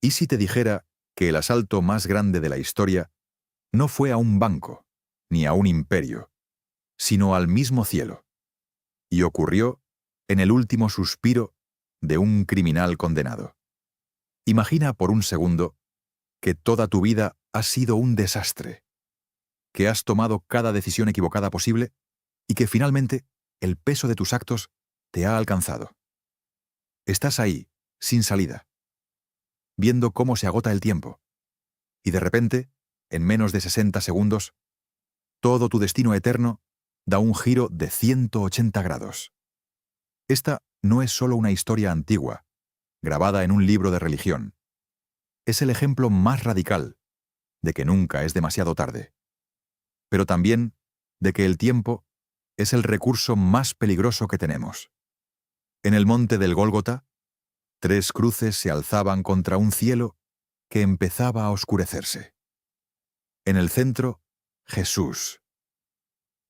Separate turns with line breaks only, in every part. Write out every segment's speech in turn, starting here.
¿Y si te dijera que el asalto más grande de la historia no fue a un banco, ni a un imperio, sino al mismo cielo, y ocurrió en el último suspiro de un criminal condenado? Imagina por un segundo que toda tu vida ha sido un desastre, que has tomado cada decisión equivocada posible y que finalmente el peso de tus actos te ha alcanzado. Estás ahí, sin salida, viendo cómo se agota el tiempo, y de repente, en menos de 60 segundos, todo tu destino eterno da un giro de 180 grados. Esta no es solo una historia antigua, grabada en un libro de religión. Es el ejemplo más radical de que nunca es demasiado tarde, pero también de que el tiempo es el recurso más peligroso que tenemos. En el monte del Gólgota, 3 cruces se alzaban contra un cielo que empezaba a oscurecerse. En el centro, Jesús.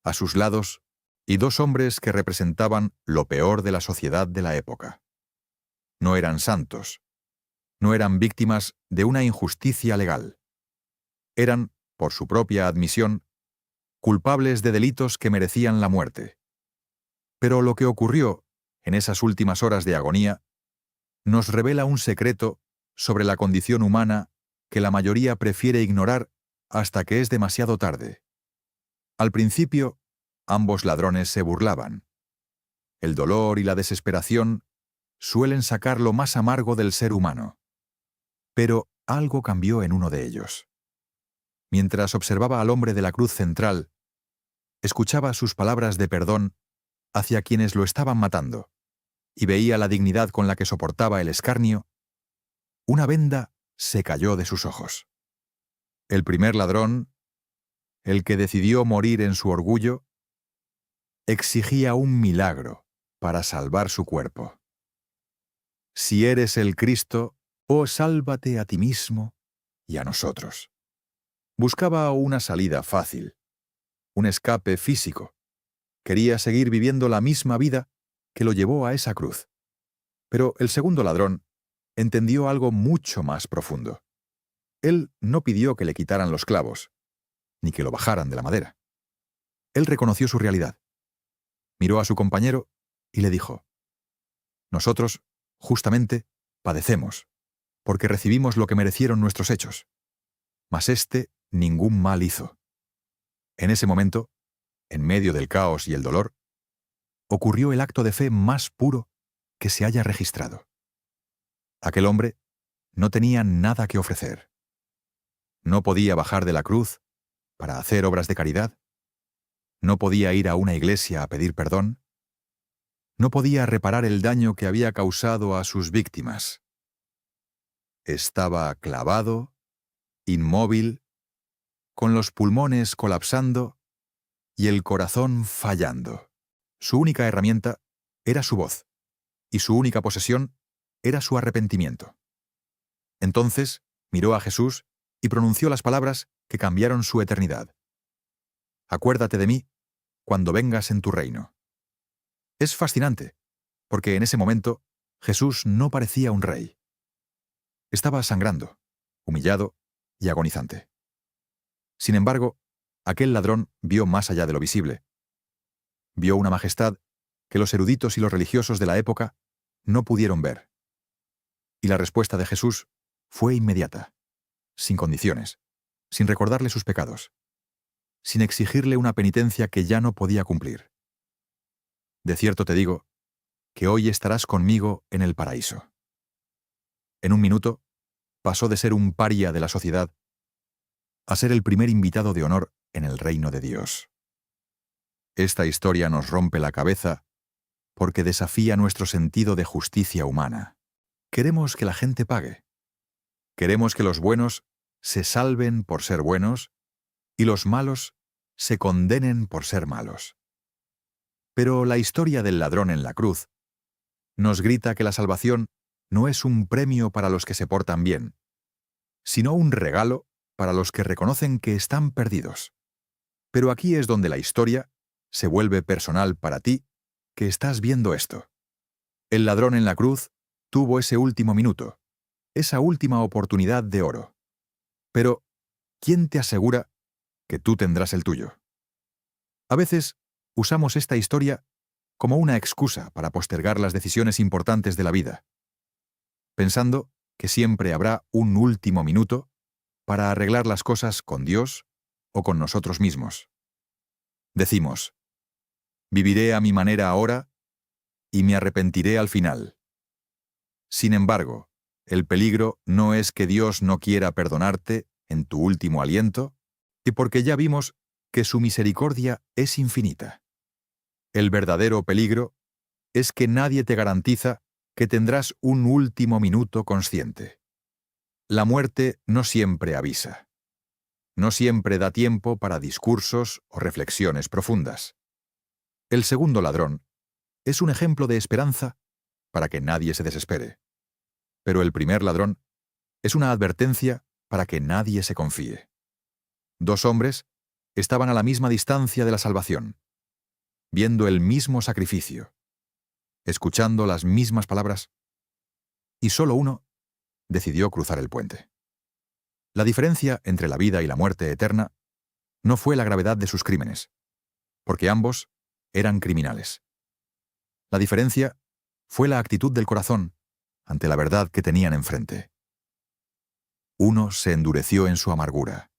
A sus lados, y 2 hombres que representaban lo peor de la sociedad de la época. No eran santos, no eran víctimas de una injusticia legal. Eran, por su propia admisión, culpables de delitos que merecían la muerte. Pero lo que ocurrió en esas últimas horas de agonía nos revela un secreto sobre la condición humana que la mayoría prefiere ignorar hasta que es demasiado tarde. Al principio, ambos ladrones se burlaban. El dolor y la desesperación suelen sacar lo más amargo del ser humano. Pero algo cambió en uno de ellos. Mientras observaba al hombre de la cruz central, escuchaba sus palabras de perdón hacia quienes lo estaban matando, y veía la dignidad con la que soportaba el escarnio, una venda se cayó de sus ojos. El primer ladrón, el que decidió morir en su orgullo, exigía un milagro para salvar su cuerpo. Si eres el Cristo, oh, sálvate a ti mismo y a nosotros. Buscaba una salida fácil, un escape físico. Quería seguir viviendo la misma vida que lo llevó a esa cruz. Pero el segundo ladrón entendió algo mucho más profundo. Él no pidió que le quitaran los clavos, ni que lo bajaran de la madera. Él reconoció su realidad. Miró a su compañero y le dijo: nosotros, justamente, padecemos, porque recibimos lo que merecieron nuestros hechos. Mas éste ningún mal hizo. En ese momento, en medio del caos y el dolor, ocurrió el acto de fe más puro que se haya registrado. Aquel hombre no tenía nada que ofrecer. No podía bajar de la cruz para hacer obras de caridad. No podía ir a una iglesia a pedir perdón. No podía reparar el daño que había causado a sus víctimas. Estaba clavado, inmóvil, con los pulmones colapsando y el corazón fallando. Su única herramienta era su voz, y su única posesión era su arrepentimiento. Entonces miró a Jesús y pronunció las palabras que cambiaron su eternidad. Acuérdate de mí cuando vengas en tu reino. Es fascinante, porque en ese momento Jesús no parecía un rey. Estaba sangrando, humillado y agonizante. Sin embargo, aquel ladrón vio más allá de lo visible. Vio una majestad que los eruditos y los religiosos de la época no pudieron ver. Y la respuesta de Jesús fue inmediata, sin condiciones, sin recordarle sus pecados, sin exigirle una penitencia que ya no podía cumplir. De cierto te digo que hoy estarás conmigo en el paraíso. En un minuto, pasó de ser un paria de la sociedad a ser el primer invitado de honor en el reino de Dios. Esta historia nos rompe la cabeza porque desafía nuestro sentido de justicia humana. Queremos que la gente pague. Queremos que los buenos se salven por ser buenos y los malos se condenen por ser malos. Pero la historia del ladrón en la cruz nos grita que la salvación no es un premio para los que se portan bien, sino un regalo para los que reconocen que están perdidos. Pero aquí es donde la historia se vuelve personal para ti, que estás viendo esto. El ladrón en la cruz tuvo ese último minuto, esa última oportunidad de oro. Pero, ¿quién te asegura que tú tendrás el tuyo? A veces, usamos esta historia como una excusa para postergar las decisiones importantes de la vida, pensando que siempre habrá un último minuto para arreglar las cosas con Dios o con nosotros mismos. Decimos, viviré a mi manera ahora y me arrepentiré al final. Sin embargo, el peligro no es que Dios no quiera perdonarte en tu último aliento, y porque ya vimos que su misericordia es infinita. El verdadero peligro es que nadie te garantiza que tendrás un último minuto consciente. La muerte no siempre avisa. No siempre da tiempo para discursos o reflexiones profundas. El segundo ladrón es un ejemplo de esperanza para que nadie se desespere. Pero el primer ladrón es una advertencia para que nadie se confíe. Dos hombres estaban a la misma distancia de la salvación, viendo el mismo sacrificio, escuchando las mismas palabras, y solo uno decidió cruzar el puente. La diferencia entre la vida y la muerte eterna no fue la gravedad de sus crímenes, porque ambos eran criminales. La diferencia fue la actitud del corazón ante la verdad que tenían enfrente. Uno se endureció en su amargura.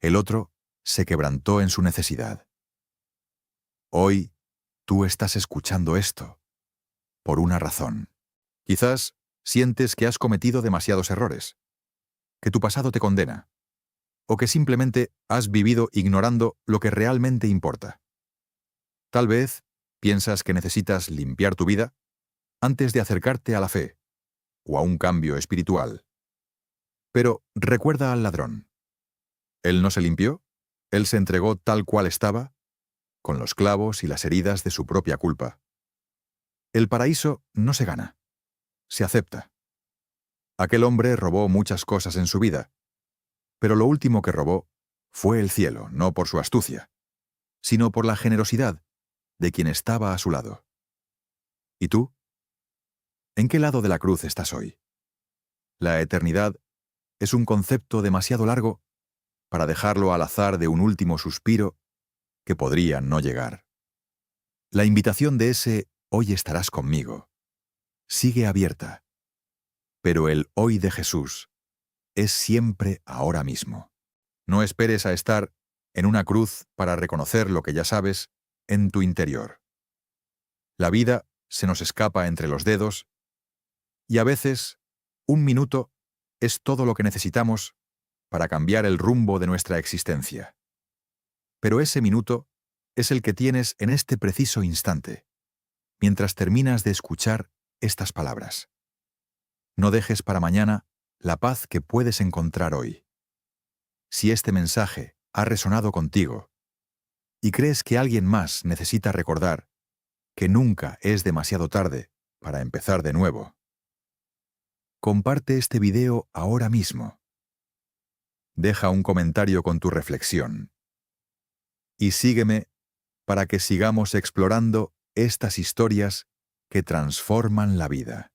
El otro se quebrantó en su necesidad. Hoy tú estás escuchando esto por una razón. Quizás sientes que has cometido demasiados errores, que tu pasado te condena, o que simplemente has vivido ignorando lo que realmente importa. Tal vez piensas que necesitas limpiar tu vida antes de acercarte a la fe o a un cambio espiritual. Pero recuerda al ladrón. Él no se limpió, él se entregó tal cual estaba, con los clavos y las heridas de su propia culpa. El paraíso no se gana, se acepta. Aquel hombre robó muchas cosas en su vida, pero lo último que robó fue el cielo, no por su astucia, sino por la generosidad de quien estaba a su lado. ¿Y tú? ¿En qué lado de la cruz estás hoy? La eternidad es un concepto demasiado largo para dejarlo al azar de un último suspiro que podría no llegar. La invitación de ese «Hoy estarás conmigo» sigue abierta, pero el hoy de Jesús es siempre ahora mismo. No esperes a estar en una cruz para reconocer lo que ya sabes en tu interior. La vida se nos escapa entre los dedos y a veces un minuto es todo lo que necesitamos para cambiar el rumbo de nuestra existencia. Pero ese minuto es el que tienes en este preciso instante, mientras terminas de escuchar estas palabras. No dejes para mañana la paz que puedes encontrar hoy. Si este mensaje ha resonado contigo y crees que alguien más necesita recordar que nunca es demasiado tarde para empezar de nuevo, comparte este video ahora mismo. Deja un comentario con tu reflexión. Y sígueme para que sigamos explorando estas historias que transforman la vida.